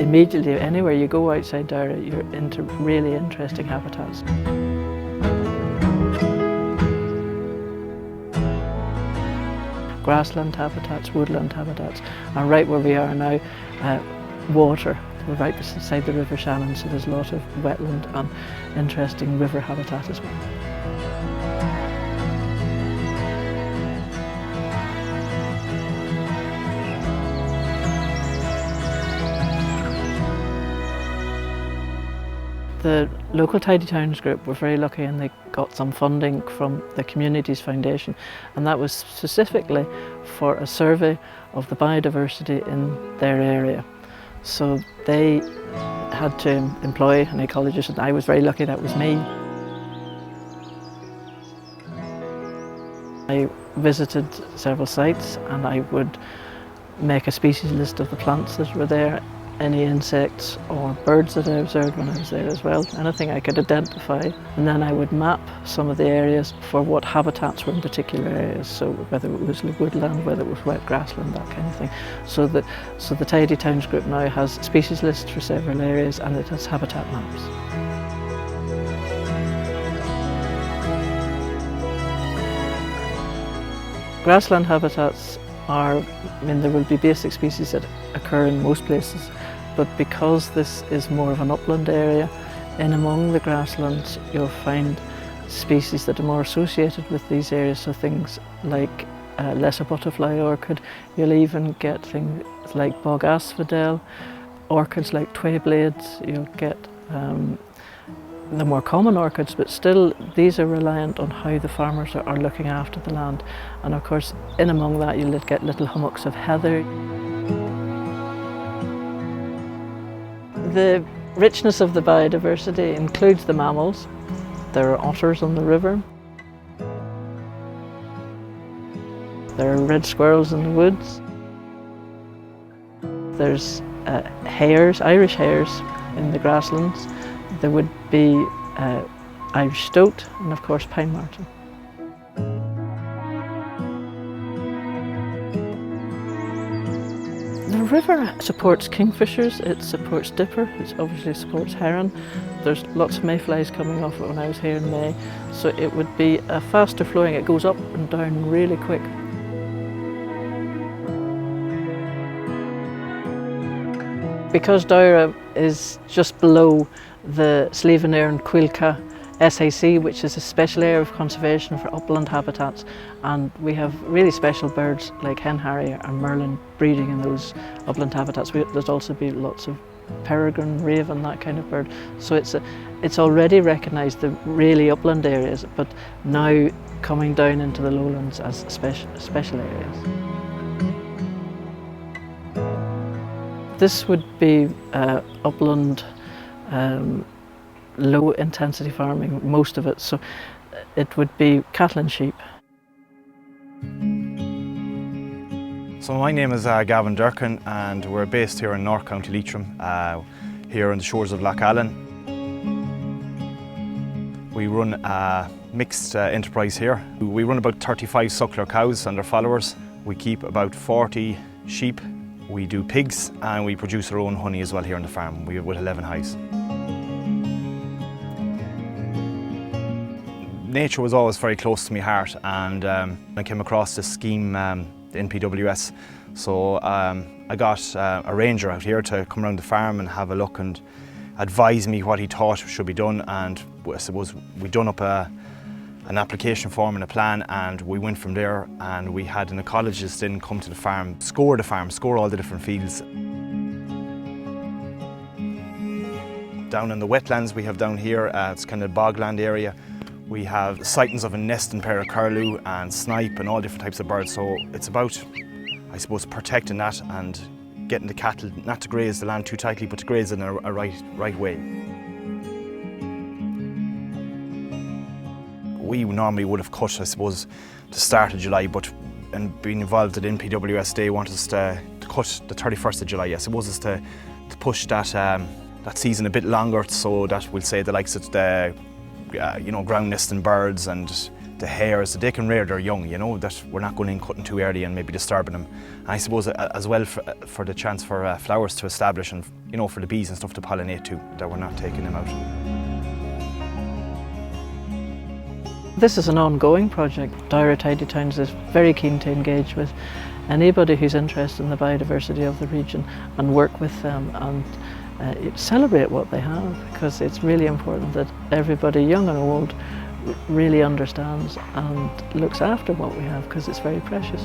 immediately, anywhere you go outside Dowra, you're into really interesting habitats. Grassland habitats, woodland habitats, and right where we are now, water. We're right beside the River Shannon, so there's a lot of wetland and interesting river habitat as well. The local Tidy Towns group were very lucky, and they got some funding from the Communities Foundation, and that was specifically for a survey of the biodiversity in their area. So they had to employ an ecologist, and I was very lucky that was me. I visited several sites, and I would make a species list of the plants that were there, any insects or birds that I observed when I was there as well, anything I could identify. And then I would map some of the areas for what habitats were in particular areas, so whether it was woodland, whether it was wet grassland, that kind of thing. So the Tidy Towns group now has species lists for several areas, and it has habitat maps. Grassland habitats there will be basic species that occur in most places, but because this is more of an upland area, in among the grasslands you'll find species that are more associated with these areas, so things like lesser butterfly orchid. You'll even get things like bog asphodel, orchids like twayblades. You'll get the more common orchids, but still these are reliant on how the farmers are looking after the land. And of course, in among that you'll get little hummocks of heather. The richness of the biodiversity includes the mammals. There are otters on the river. There are red squirrels in the woods. There's hares, Irish hares in the grasslands. There would be Irish stoat and of course pine marten. The river supports kingfishers, it supports dipper, it obviously supports heron. There's lots of mayflies coming off it when I was here in May, so it would be a faster flowing, it goes up and down really quick. Because Dowra is just below the Slievenair and Cuilca SAC, which is a special area of conservation for upland habitats, and we have really special birds like hen harrier and merlin breeding in those upland habitats. There's also be lots of peregrine, raven, that kind of bird. So it's already recognised the really upland areas, but now coming down into the lowlands as special areas. This would be upland, low intensity farming, most of it, so it would be cattle and sheep. So my name is Gavin Durkin, and we're based here in North County Leitrim, here on the shores of Lough Allen. We run a mixed enterprise here. We run about 35 suckler cows and their followers. We keep about 40 sheep. We do pigs, and we produce our own honey as well here on the farm. We have 11 hives. Nature was always very close to my heart, and I came across this scheme, the NPWS. So I got a ranger out here to come around the farm and have a look and advise me what he thought should be done. And I suppose we done up an application form and a plan, and we went from there, and we had an ecologist in come to the farm, score all the different fields. Down in the wetlands we have down here, it's kind of bogland area. We have sightings of a nesting pair of curlew and snipe and all different types of birds. So it's about, I suppose, protecting that and getting the cattle not to graze the land too tightly, but to graze in a right way. We normally would have cut, I suppose, the start of July, but and being involved at NPWS, they want us to cut the 31st of July. I suppose it's to push that season a bit longer, so that we'll say the likes of the ground nesting birds and the hares, that they can rear their young, you know, that we're not going in cutting too early and maybe disturbing them. And I suppose as well for the chance for flowers to establish and, you know, for the bees and stuff to pollinate too, that we're not taking them out. This is an ongoing project. Dowra Tidy Towns is very keen to engage with anybody who's interested in the biodiversity of the region and work with them and celebrate what they have, because it's really important that everybody, young and old, really understands and looks after what we have, because it's very precious.